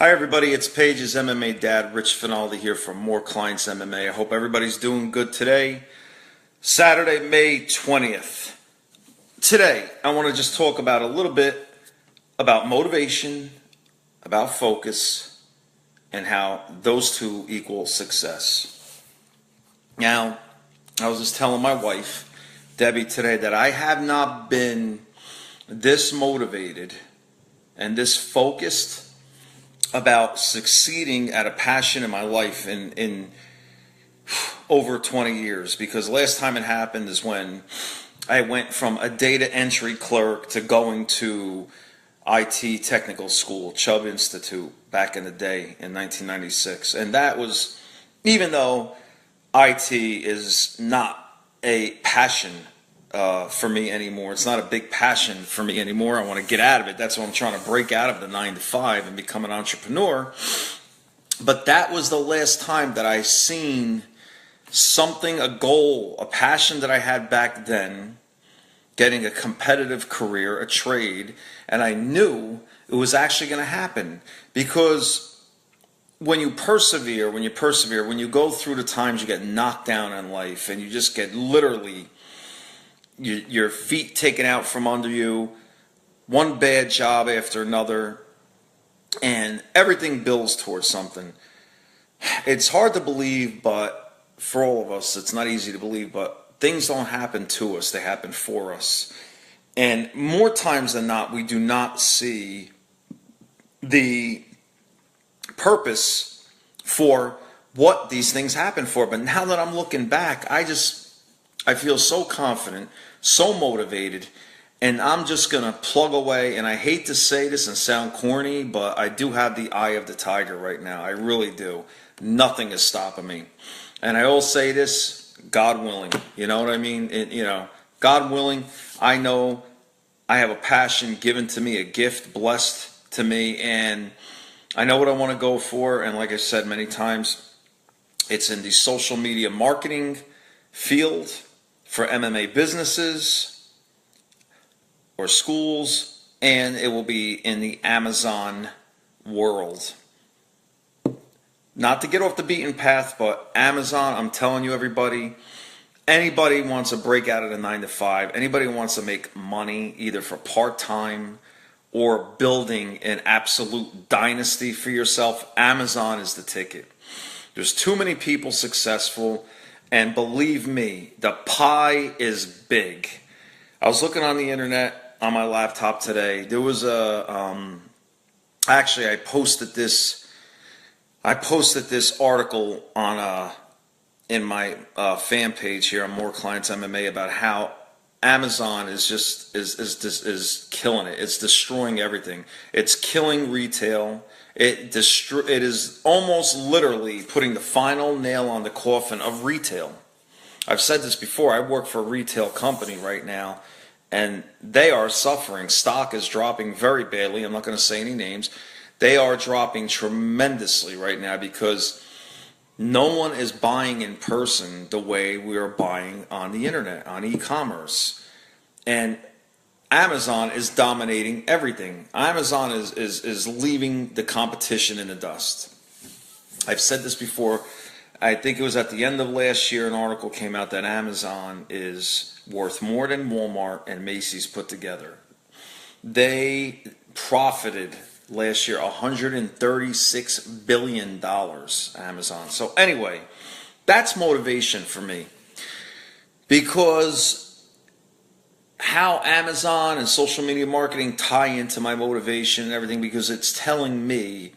Hi everybody, it's Paige's MMA dad, Rich Finaldi here from More Clients MMA. I hope everybody's doing good today. Saturday, May 20th. Today, I want to just talk about a little bit about motivation, about focus, and how those two equal success. Now, I was just telling my wife, Debbie, today that I have not been this motivated and this focused about succeeding at a passion in my life in over 20 years, because last time it happened is when I went from a data entry clerk to going to IT technical school, Chubb Institute, back in the day in 1996. And that was, even though IT is not a passion for me anymore. It's not a big passion for me anymore. I want to get out of it. That's why I'm trying to break out of the 9 to 5 and become an entrepreneur. But that was the last time that I seen something, a goal, a passion that I had back then, getting a competitive career, a trade, and I knew it was actually going to happen. Because when you persevere, when you go through the times you get knocked down in life and you just get literally your feet taken out from under you, one bad job after another, and everything builds towards something. It's hard to believe, but for all of us, it's not easy to believe, but things don't happen to us, they happen for us. And more times than not, we do not see the purpose for what these things happen for. But now that I'm looking back, I feel so confident, so motivated, and I'm just going to plug away. And I hate to say this and sound corny, but I do have the eye of the tiger right now. I really do. Nothing is stopping me. And I always say this, God willing. You know what I mean? God willing, I know I have a passion given to me, a gift blessed to me, and I know what I want to go for. And like I said many times, it's in the social media marketing field for MMA businesses or schools, and it will be in the Amazon world. Not to get off the beaten path, but Amazon, I'm telling you everybody, anybody wants to break out of the 9 to 5, anybody wants to make money either for part-time or building an absolute dynasty for yourself, Amazon is the ticket. There's too many people successful. And believe me, the pie is big. I was looking on the internet on my laptop today. There was actually I posted this article on in my fan page here on More Clients MMA about how Amazon is killing it. It's destroying everything. It's killing retail. It is almost literally putting the final nail on the coffin of retail. I've said this before. I work for a retail company right now, and they are suffering. Stock is dropping very badly. I'm not going to say any names. They are dropping tremendously right now because no one is buying in person the way we are buying on the internet, on e-commerce. And Amazon is dominating everything. Amazon is leaving the competition in the dust. I've said this before. I think it was at the end of last year, an article came out that Amazon is worth more than Walmart and Macy's put together. They profited last year $136 billion, Amazon. So anyway, that's motivation for me, because how Amazon and social media marketing tie into my motivation and everything, because it's telling me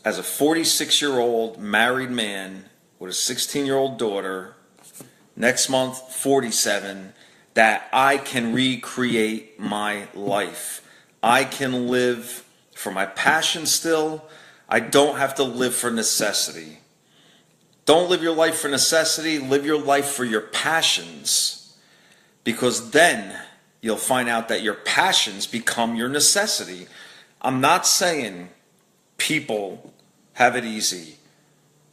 as a 46-year-old married man with a 16-year-old daughter, next month 47, that I can recreate my life. I can live for my passion still. I don't have to live for necessity. Don't live your life for necessity. Live your life for your passions. Because then you'll find out that your passions become your necessity. I'm not saying people have it easy.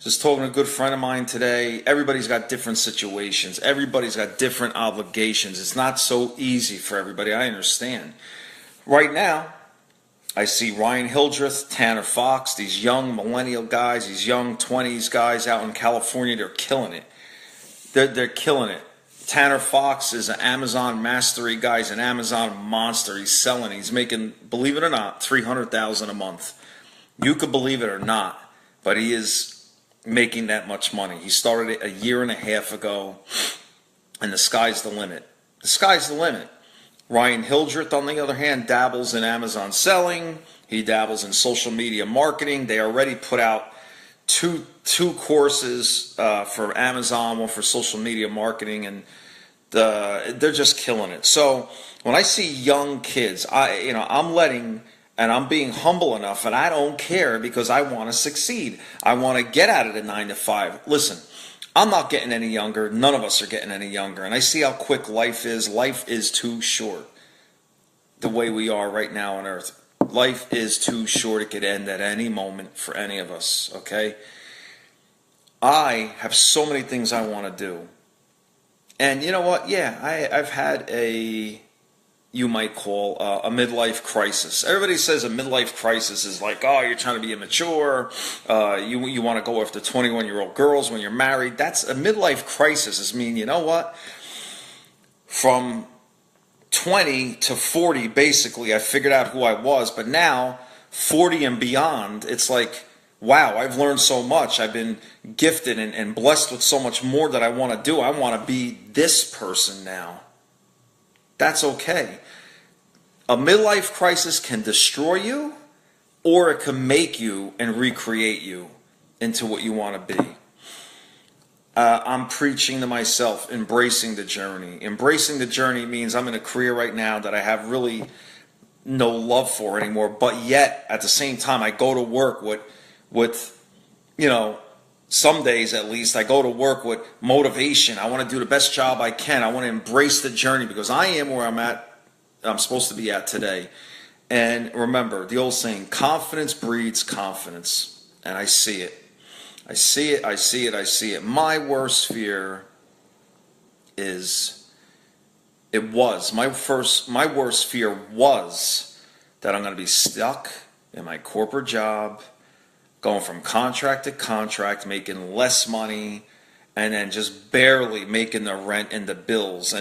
Just talking to a good friend of mine today. Everybody's got different situations. Everybody's got different obligations. It's not so easy for everybody. I understand. Right now, I see Ryan Hildreth, Tanner Fox, these young millennial guys, these young 20s guys out in California. They're killing it. They're killing it. Tanner Fox is an Amazon mastery guy. He's an Amazon monster. He's selling. He's making, believe it or not, $300,000 a month. You could believe it or not, but he is making that much money. He started it a year and a half ago, and the sky's the limit. The sky's the limit. Ryan Hildreth, on the other hand, dabbles in Amazon selling. He dabbles in social media marketing. They already put out two courses for Amazon, one for social media marketing, and they're just killing it. So when I see young kids, I'm letting, and I'm being humble enough, and I don't care because I want to succeed. I want to get out of the 9 to 5. Listen, I'm not getting any younger. None of us are getting any younger. And I see how quick life is. Life is too short the way we are right now on earth. Life is too short. It could end at any moment for any of us, okay? I have so many things I want to do. And you know what? Yeah, I've had you might call a midlife crisis. Everybody says a midlife crisis is like, oh, you're trying to be immature. You want to go after 21-year-old girls when you're married. That's a midlife crisis. Is mean, you know what? From 20 to 40, basically, I figured out who I was. But now, 40 and beyond, it's like, wow, I've learned so much. I've been gifted and blessed with so much more that I want to do. I want to be this person now. That's okay. A midlife crisis can destroy you, or it can make you and recreate you into what you want to be. I'm preaching to myself, embracing the journey. Embracing the journey means I'm in a career right now that I have really no love for anymore, but yet, at the same time, I go to work with some days at least, I go to work with motivation. I want to do the best job I can. I want to embrace the journey because I am where I'm supposed to be at today. And remember, the old saying, confidence breeds confidence. And I see it. I see it, I see it, I see it. My worst fear my worst fear was that I'm going to be stuck in my corporate job, going from contract to contract, making less money, and then just barely making the rent and the bills,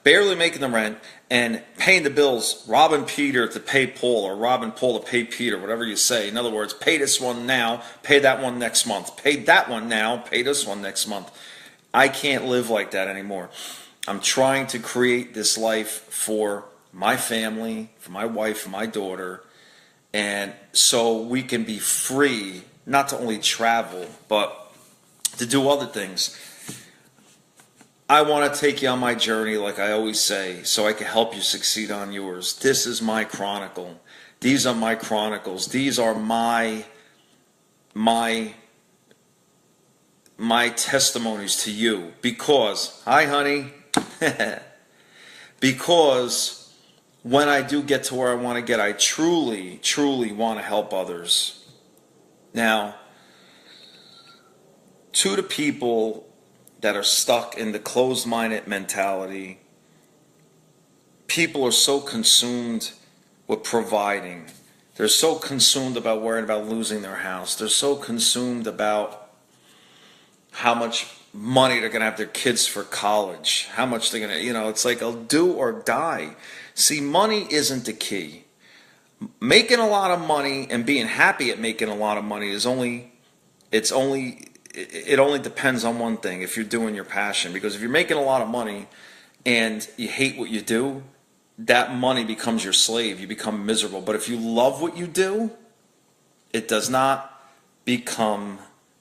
barely making the rent and paying the bills, robbing Peter to pay Paul, or robbing Paul to pay Peter, whatever you say. In other words, pay this one now, pay that one next month. Pay that one now, pay this one next month. I can't live like that anymore. I'm trying to create this life for my family, for my wife, for my daughter, and so we can be free, not to only travel, but to do other things. I want to take you on my journey, like I always say, so I can help you succeed on yours. This is my chronicle. These are my chronicles. These are my testimonies to you. Because, hi honey, because when I do get to where I want to get, I truly, truly want to help others. Now, to the people that are stuck in the closed-minded mentality, people are so consumed with providing. They're so consumed about worrying about losing their house. They're so consumed about how much money they're going to have their kids for college, how much they're going to, it's like a do or die. See, money isn't the key. Making a lot of money and being happy at making a lot of money it only depends on one thing, if you're doing your passion. Because if you're making a lot of money and you hate what you do, that money becomes your slave. You become miserable. But if you love what you do, it does not become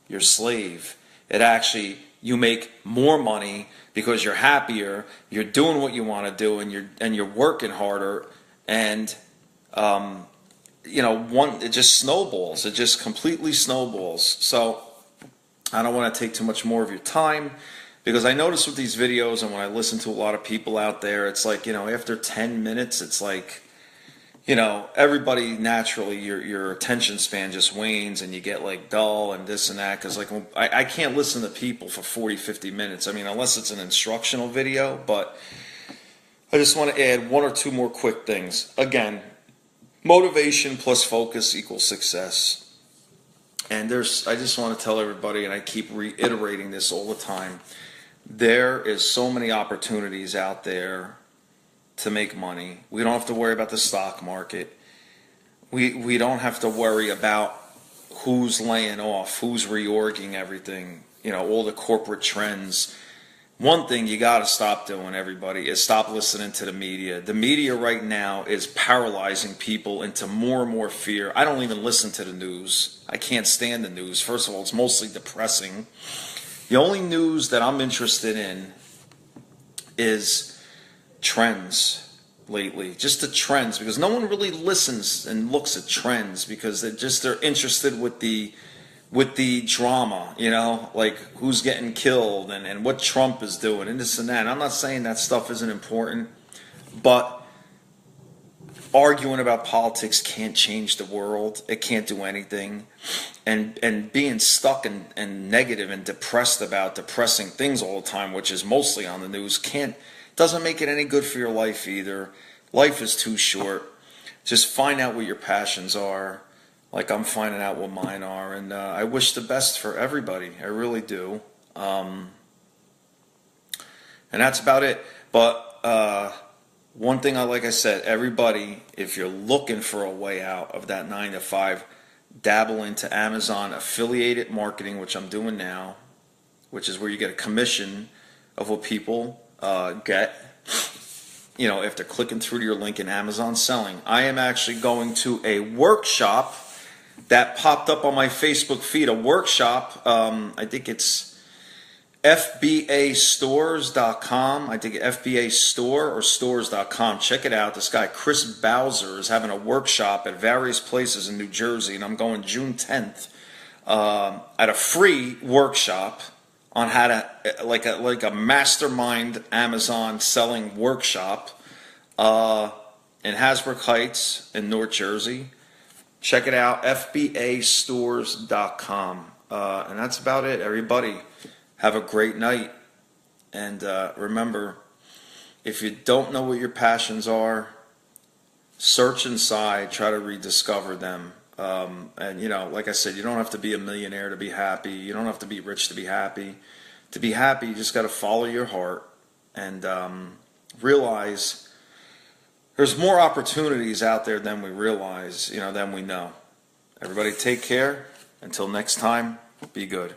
your slave. It actually, you make more money because you're happier, you're doing what you want to do, and you're working harder, and it just snowballs. It just completely snowballs. So I don't want to take too much more of your time, because I notice with these videos, and when I listen to a lot of people out there, it's like, after 10 minutes, it's like, everybody naturally, your attention span just wanes, and you get like dull and this and that, because like I can't listen to people for 40, 50 minutes. I mean, unless it's an instructional video. But I just want to add one or two more quick things. Again, Motivation plus focus equals success. And I just want to tell everybody, and I keep reiterating this all the time, there is so many opportunities out there to make money. We don't have to worry about the stock market. We don't have to worry about who's laying off, who's reorging everything, all the corporate trends. One thing you got to stop doing, everybody, is stop listening to the media. The media right now is paralyzing people into more and more fear. I don't even listen to the news. I can't stand the news. First of all, it's mostly depressing. The only news that I'm interested in is trends lately, just the trends, because no one really listens and looks at trends because they're interested with the drama, like who's getting killed and what Trump is doing and this and that. And I'm not saying that stuff isn't important, but arguing about politics can't change the world. It can't do anything. And being stuck and negative and depressed about depressing things all the time, which is mostly on the news, doesn't make it any good for your life either. Life is too short. Just find out what your passions are, like I'm finding out what mine are, and I wish the best for everybody. I really do. And that's about it. But one thing, like I said, everybody, if you're looking for a way out of that 9 to 5, dabble into Amazon affiliated marketing, which I'm doing now, which is where you get a commission of what people get, if they're clicking through to your link in Amazon selling. I am actually going to a workshop that popped up on my Facebook feed, a workshop. I think it's FBAstores.com. I think FBA store or stores.com. Check it out. This guy, Chris Bowser, is having a workshop at various places in New Jersey, and I'm going June 10th at a free workshop on how to, like a mastermind Amazon selling workshop in Hasbrook Heights in North Jersey. Check it out, FBAstores.com. And that's about it, everybody. Have a great night. And remember, if you don't know what your passions are, search inside, try to rediscover them. And like I said, you don't have to be a millionaire to be happy. You don't have to be rich to be happy. To be happy, you just got to follow your heart and realize there's more opportunities out there than we realize, than we know. Everybody take care. Until next time, be good.